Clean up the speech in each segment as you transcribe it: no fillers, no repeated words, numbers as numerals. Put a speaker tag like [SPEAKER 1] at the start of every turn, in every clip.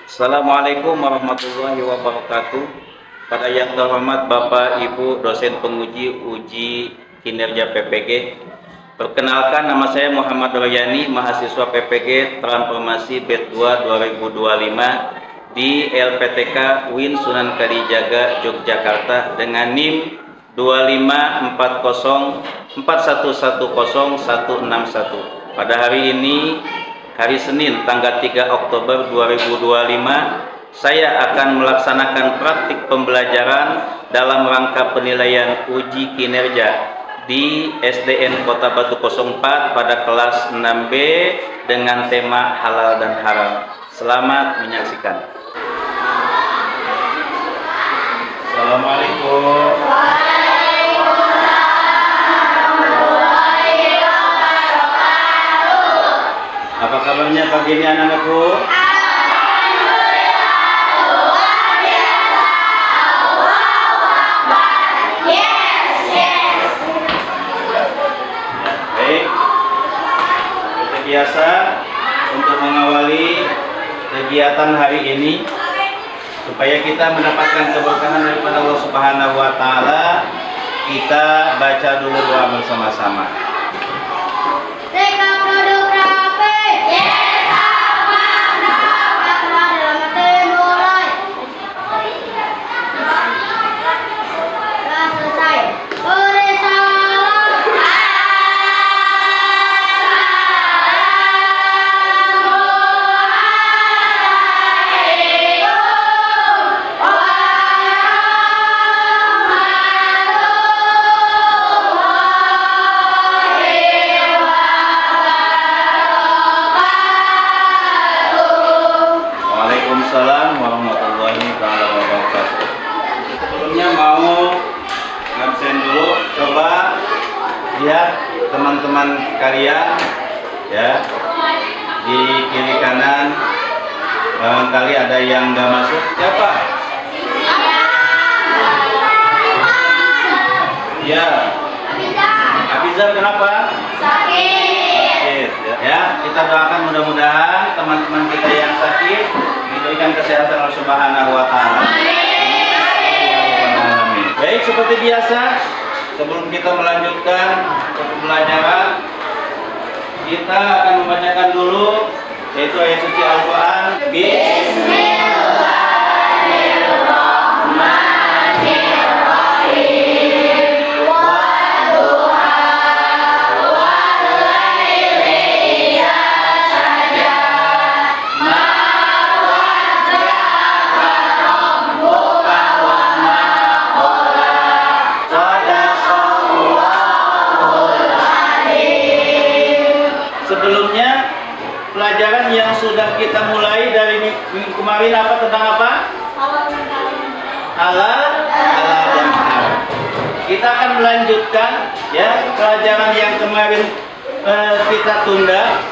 [SPEAKER 1] Assalamualaikum warahmatullahi wabarakatuh. Pada yang terhormat Bapak Ibu dosen penguji uji kinerja PPG. Perkenalkan, nama saya Muhammad Royani, mahasiswa PPG Transformasi Batch 2 2025 di LPTK UIN Sunan Kalijaga Yogyakarta dengan NIM 25404110161. Pada hari ini, hari Senin tanggal 3 Oktober 2025, saya akan melaksanakan praktik pembelajaran dalam rangka penilaian uji kinerja di SDN Kota Batu 04 pada kelas 6B dengan tema halal dan haram. Selamat menyaksikan. Assalamualaikum. Apa kabarnya pagi ini anak-anakku? Baik, seperti biasa untuk mengawali kegiatan hari ini supaya kita mendapatkan keberkahan daripada Allah Subhanahu wa taala, kita baca dulu doa bersama-sama. Waalaikumsalam warahmatullahi wabarakatuh. Sebelumnya mau ngabsen dulu, coba lihat teman-teman kalian ya, di kiri kanan barangkali ada yang nggak masuk. Siapa? Ya, Abizar, kenapa? Sakit ya, kita doakan mudah-mudahan teman-teman kita yang sakit diberikan kesehatan Allah Subhanahu wa taala. Baik, seperti biasa, sebelum kita melanjutkan pembelajaran, kita akan membacakan dulu yaitu ayat suci Al-Qur'an. Sebelumnya pelajaran yang sudah kita mulai dari minggu kemarin apa, tentang apa? Halal dan haram. Kita akan melanjutkan ya pelajaran yang kemarin kita tunda,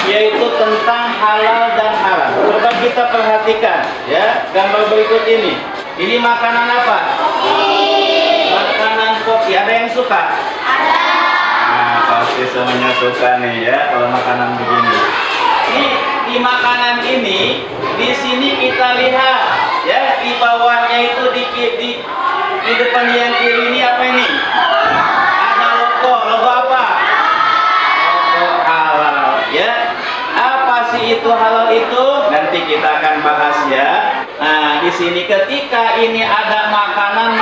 [SPEAKER 1] yaitu tentang halal dan haram. Coba kita perhatikan ya gambar berikut ini. Ini makanan apa? Makanan kopi. Ada yang suka? Pasti semuanya suka nih ya kalau makanan begini. Di makanan ini, di sini kita lihat ya, di bawahnya itu di depan yang kiri ini apa ini? Ada logo apa? Logo halal ya. Apa sih itu halal itu? Nanti kita akan bahas ya. Nah, di sini ketika ini ada makanan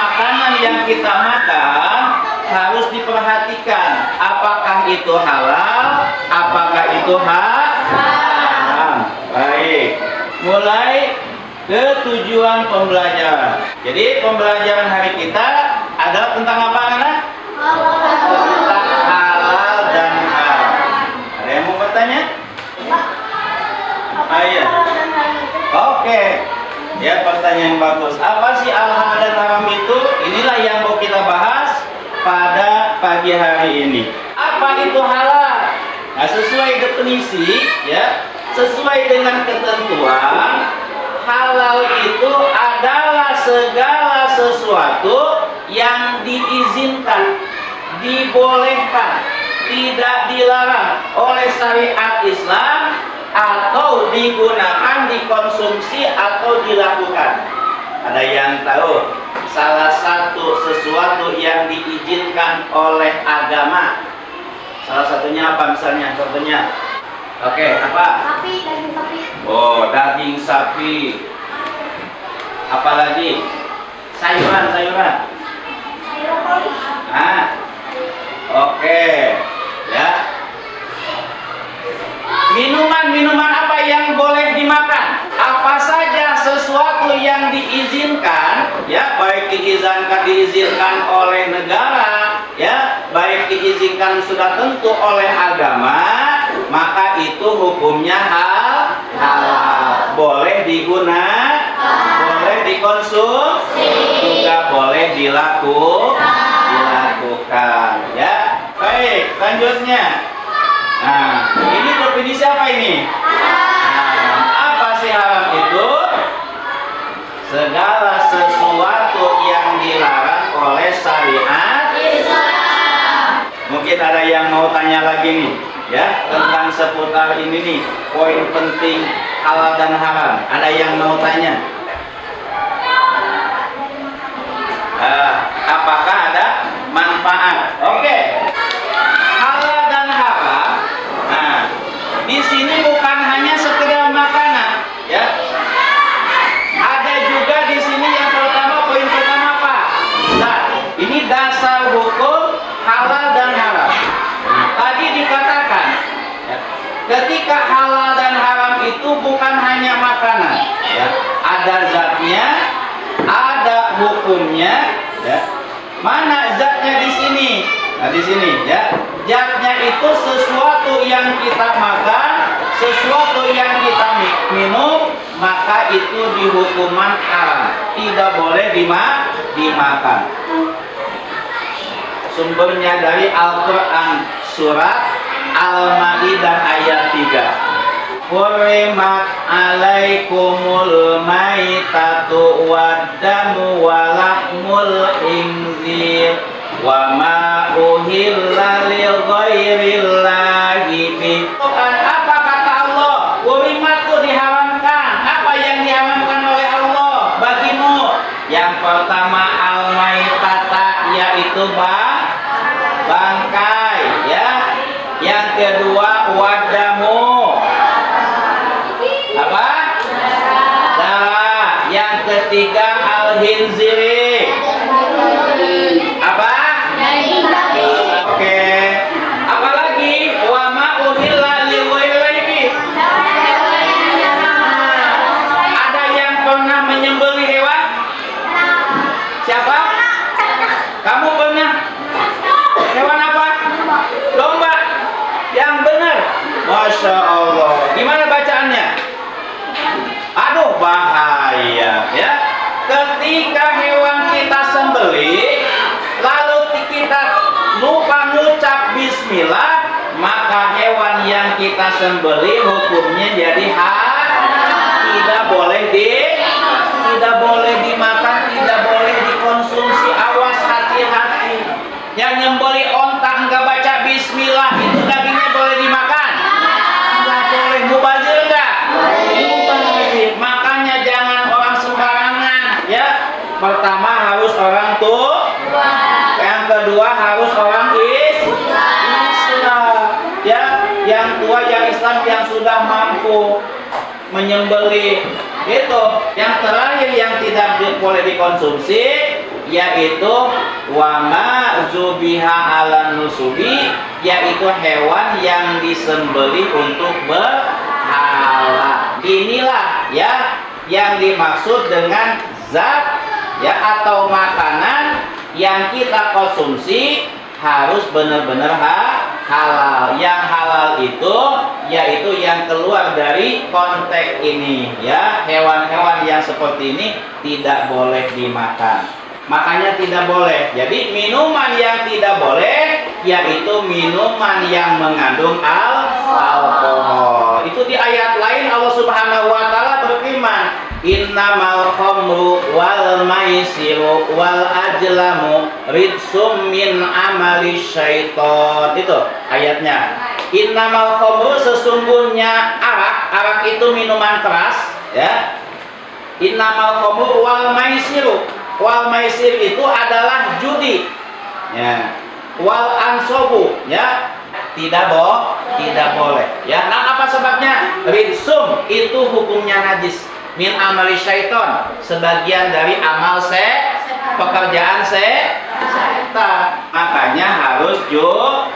[SPEAKER 1] yang kita makan, harus diperhatikan apakah itu halal, apakah itu haram. Baik, mulai ke tujuan pembelajaran. Jadi pembelajaran hari kita adalah tentang apa, anak-anak? Tentang halal dan haram. Ada yang mau bertanya? Iya. Oke. Ya, pertanyaan bagus. Apa sih halal dan haram itu? Inilah yang mau kita bahas pada pagi hari ini. Apa itu halal? Nah, sesuai definisi ya, sesuai dengan ketentuan, halal itu adalah segala sesuatu yang diizinkan, dibolehkan, tidak dilarang oleh syariat Islam atau digunakan, dikonsumsi atau dilakukan. Ada yang tahu salah satu sesuatu yang diizinkan oleh agama? Salah satunya apa misalnya? Contohnya? Oke, apa?
[SPEAKER 2] Sapi, daging sapi.
[SPEAKER 1] Oh, daging sapi. Apalagi? Sayuran.
[SPEAKER 2] Brokoli.
[SPEAKER 1] Oke. Ya. Minuman apa yang boleh dimakan? Apa saja sesuatu yang diizinkan, ya, baik diizinkan oleh negara, ya, baik diizinkan sudah tentu oleh agama, maka itu hukumnya halal. Boleh digunakan, boleh dikonsumsi, juga boleh dilakukan, ya. Baik, selanjutnya. Nah, ini definisi apa ini? Apa sih haram itu? Segala sesuatu yang dilarang oleh syariat Islam. Mungkin ada yang mau tanya lagi nih, ya, tentang seputar ini nih, poin penting halal dan haram. Ada yang mau tanya? Apakah ada manfaat? Oke. Halal dan haram. Nah, di sini bukan hanya sekedar makanan, ya. Ada juga di sini yang pertama, poin pertama apa? Zat. Ini dasar hukum halal dan haram. Tadi dikatakan, ya, ketika halal dan haram itu bukan hanya makanan, ya. Ada zatnya, ada hukumnya, ya. Mana zatnya di sini? Nah, di sini, ya. Zatnya itu sesuatu yang kita makan, sesuatu yang kita minum, maka itu dihukuman haram, tidak boleh dimakan. Sumbernya dari Al-Quran surat Al-Maidah ayat 3. Hurrimat alaikumul maitatu waddamu walahmul khinzir wa ma uhilla li ghairillahi bih. Apa kata Allah? Hurrimat itu diharamkan. Apa yang diharamkan oleh Allah bagimu? Yang pertama al-maitata, yaitu bangkai, ya. Yang kedua wadamu, apa? Darah. Yang ketiga al-hinziri, apa? Oke. Apalagi wa ma uhilla li ghairihi. Ada yang pernah menyembelih hewan? Siapa? Kamu pernah? Hewan apa? Domba. Yang benar. Masya Allah. Gimana bacaannya? Aduh, bahaya, ya. Ketika hewan kita sembelih, lalu kita lupa ngucap bismillah, maka hewan yang kita sembelih hukumnya jadi tidak boleh dimakan, tidak boleh dikonsumsi. Awas, hati-hati. Yang nyembelih onta enggak baca bismillah, itu dagingnya boleh dimakan? Enggak boleh. Mubazir enggak? Mubazir. Makanya jangan orang sembarangan, ya. Pertama harus orang tua, yang kedua harus orang Islam, ya. Yang tua, yang Islam, yang sudah mampu menyembelih. Itu yang terakhir yang tidak boleh dikonsumsi, yaitu wama zubiha ala nusubi, yaitu hewan yang disembelih untuk berhala. Inilah, ya, yang dimaksud dengan zat, ya, atau makanan yang kita konsumsi harus benar-benar halal. Yang halal itu yaitu yang keluar dari konteks ini, ya. Hewan-hewan yang seperti ini tidak boleh dimakan. Makanya tidak boleh. Jadi minuman yang tidak boleh yaitu minuman yang mengandung alkohol. Itu di ayat lain Allah Subhanahu wa taala berfirman, innamal khamru wal maisiru wal ajlamu rijsum min amali syaiton. Itu ayatnya. Innamal khamru, sesungguhnya arak itu minuman keras, ya. Innamal khamru wal maisiru. Wal maisir itu adalah judi. Ya. Wal ansobu, ya. Tidak boleh. Ya, nah apa sebabnya? Rijsum, itu hukumnya najis. Min amali syaiton, sebagian dari amal pekerjaan setan. Makanya harus jujur.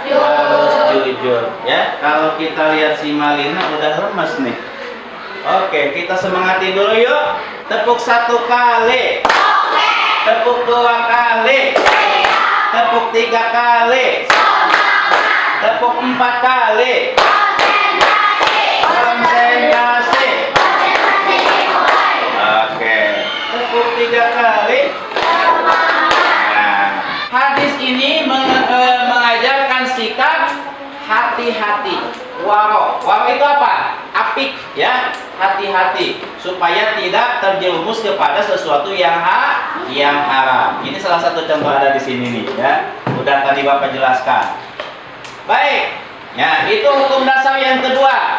[SPEAKER 1] Ya, kalau kita lihat si Malina udah lemes nih. Oke, kita semangati dulu yuk. Tepuk 1 kali. Tepuk 2 kali. Tepuk 3 kali. Tepuk 4 kali. Konsentrasi. Oke. Tepuk 3 kali. Nah, hadis ini mengajarkan sikap hati-hati. Waro itu apa? Apik, ya. Hati-hati supaya tidak terjerumus kepada sesuatu yang haram. Ini salah satu contoh ada di sini nih, ya. Udah tadi Bapak jelaskan. Baik, ya itu hukum dasar yang kedua.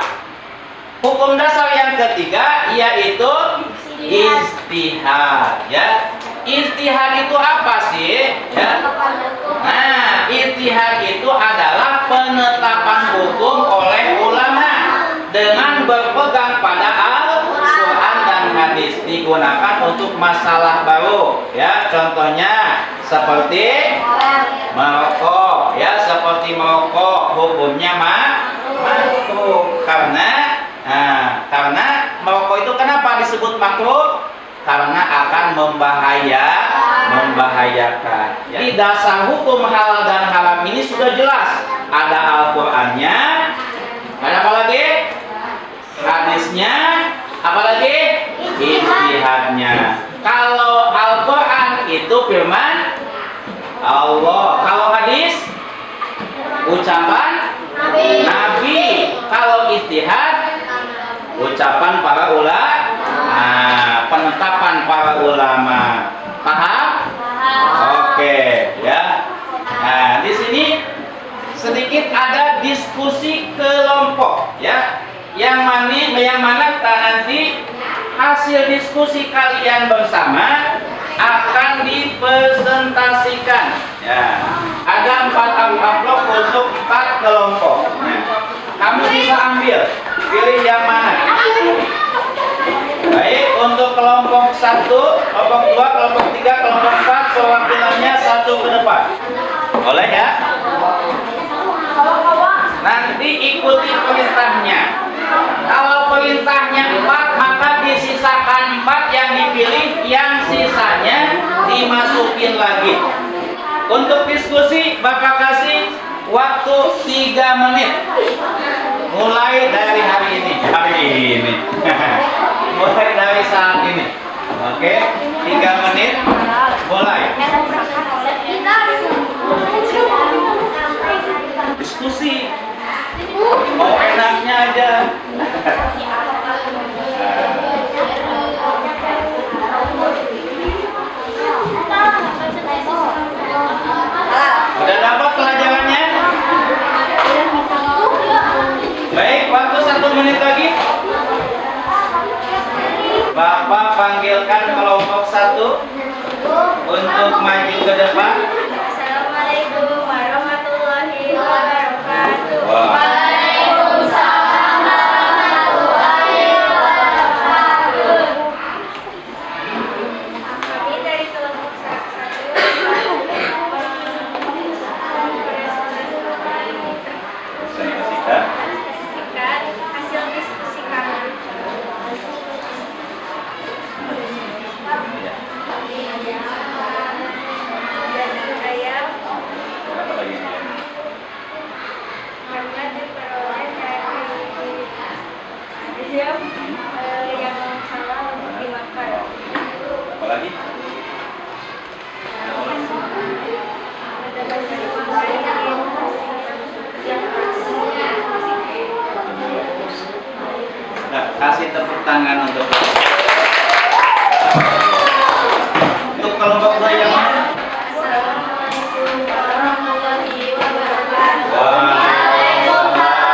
[SPEAKER 1] Hukum dasar yang ketiga yaitu ijtihad, ya. Ijtihad itu apa sih? Ya. Nah, ijtihad itu adalah penetapan hukum oleh ulama dengan berpegang pada Al-Quran dan hadis, digunakan untuk masalah baru, ya. Contohnya seperti merokok, ya, seperti merokok hukumnya makruh karena merokok itu kenapa disebut makruh? Karena akan membahayakan. Jadi dasar hukum halal dan haram ini sudah jelas. Ada Al-Qur'annya, ada apa lagi? Hadisnya, apalagi ijtihadnya. Kalau Al-Qur'an itu firman Allah, kalau hadis ucapan Nabi, kalau ijtihad ucapan para ulama, penetapan para ulama. Paham? Oke, ya. Nah, di sini sedikit ada diskusi kelompok, ya. Yang mana nanti hasil diskusi kalian bersama akan dipresentasikan, ya. Ada 4 amplop untuk 4 kelompok. Nah, kamu bisa ambil, pilih yang mana. Baik, untuk kelompok 1, kelompok 2, kelompok 3, kelompok 4, perwakilannya 1 ke depan. Boleh ya? Nanti ikuti perintahnya. Kalau perintahnya 4, maka disisakan 4 yang dipilih, yang sisanya dimasukin lagi. Untuk diskusi, Bapak kasih waktu 3 menit. Mulai dari hari ini. Mulai dari saat ini. Oke, 3 menit. Mulai. Diskusi. Mau enaknya aja. Udah dapat pelajarannya? Baik, waktu 1 menit lagi. Bapak panggilkan kelompok 1 untuk maju ke depan.
[SPEAKER 2] Assalamualaikum warahmatullahi wabarakatuh.
[SPEAKER 3] Waalaikumsalam warahmatullahi wabarakatuh.
[SPEAKER 2] Kami dari kelompok 1
[SPEAKER 1] Presentasikan.
[SPEAKER 2] hasil diskusi kami. Daging ayam
[SPEAKER 1] Apa lagi?
[SPEAKER 2] karena diperoleh dari ayam yang halal untuk dimakan.
[SPEAKER 1] Apa lagi?
[SPEAKER 2] Mendapat dari pemberian yang
[SPEAKER 1] Nah, kasih tepuk tangan untuk kelompok 2 yang mana?
[SPEAKER 2] Assalamualaikum warahmatullahi wabarakatuh.
[SPEAKER 1] Waalaikumsalam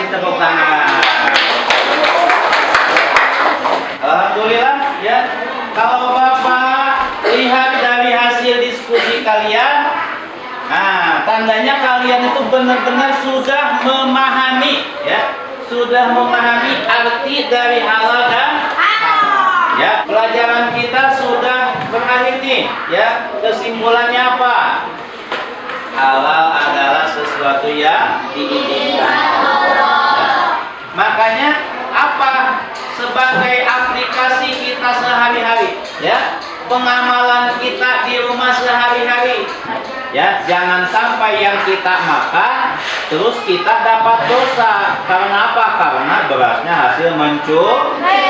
[SPEAKER 1] kasih tepuk tangan. Alhamdulillah ya. Kalau Bapak lihat dari hasil diskusi kalian, nah tandanya kalian itu benar-benar sudah memahami ya, sudah memahami arti dari halal dan haram. Ya, pelajaran kita sudah berakhir nih ya. Kesimpulannya apa? Halal adalah sesuatu yang diizinkan Allah. Ya. Makanya apa? Sebagai aplikasi kita sehari-hari, ya, pengamalan kita di rumah sehari-hari, ya, jangan sampai yang kita makan terus kita dapat dosa. Karena apa? Karena berasnya hasil mencuri,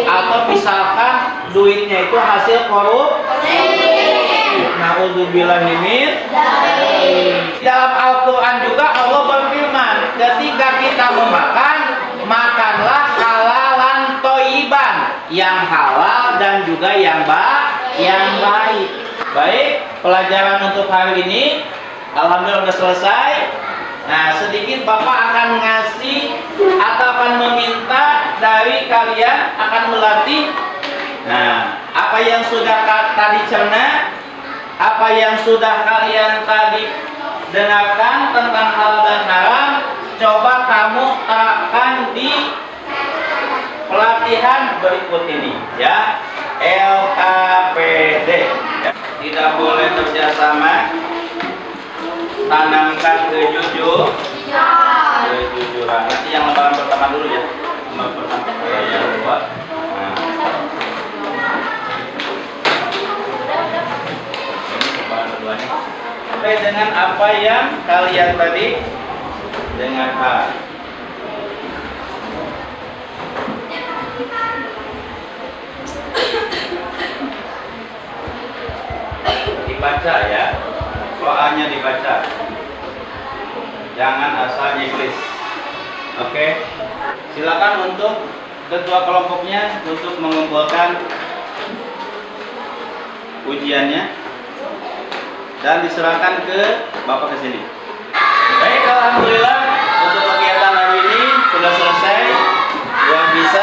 [SPEAKER 1] atau misalkan duitnya itu hasil korupsi. Nauzubillahi min dzalik. Dalam Al-Quran juga Allah berfirman, ketika kita memakan, makanlah halalan thayyiban, yang halal dan juga yang baik. Baik, pelajaran untuk hari ini alhamdulillah sudah selesai. Nah, sedikit Bapak akan ngasih atau akan meminta dari kalian akan melatih. Nah, apa yang sudah tadi cerna, apa yang sudah kalian tadi dengarkan tentang halal dan haram, coba kamu terapkan di pelatihan berikut ini ya. LKPD ya. Tidak boleh kerjasama, tanamkan kejujuran. Nanti yang lembaran pertama dulu ya, lembaran pertama yang kedua. Nah. Sampai dengan apa yang kalian tadi dengarkan. Dibaca ya, soalnya dibaca, jangan asal nyeklis. Oke, silakan untuk ketua kelompoknya untuk mengumpulkan ujiannya dan diserahkan ke Bapak ke sini. Baik, alhamdulillah untuk kegiatan hari ini sudah selesai. Yang bisa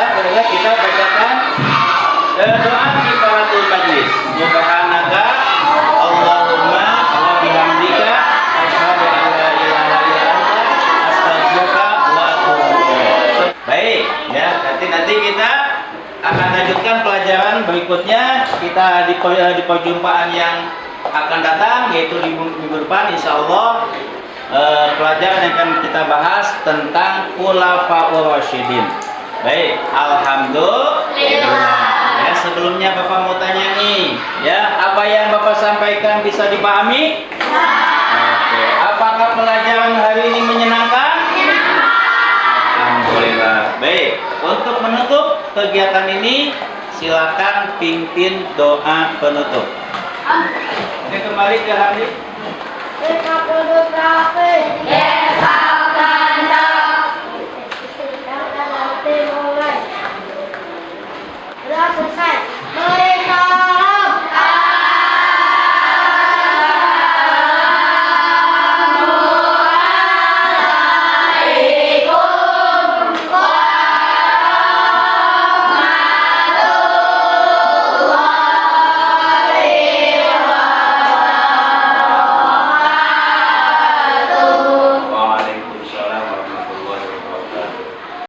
[SPEAKER 1] kita bacakan doa kifaratul majlis. Subhanaka Allahumma wa bihamdika asyhadu an la ilaha illa anta astaghfiruka wa atubu ilaik. Baik, ya, nanti kita akan lanjutkan pelajaran berikutnya. Kita di perjumpaan yang akan datang, yaitu di minggu depan insya Allah. Pelajaran yang akan kita bahas tentang Khulafaur Rasyidin. Baik, alhamdulillah. Ya, sebelumnya Bapak mau tanya nih, ya, apa yang Bapak sampaikan bisa dipahami? Oke, apakah pelajaran hari ini menyenangkan? Alhamdulillah. Baik, untuk menutup kegiatan ini silakan pimpin doa penutup. Oke, kembali ke Hamdi.
[SPEAKER 3] Yes,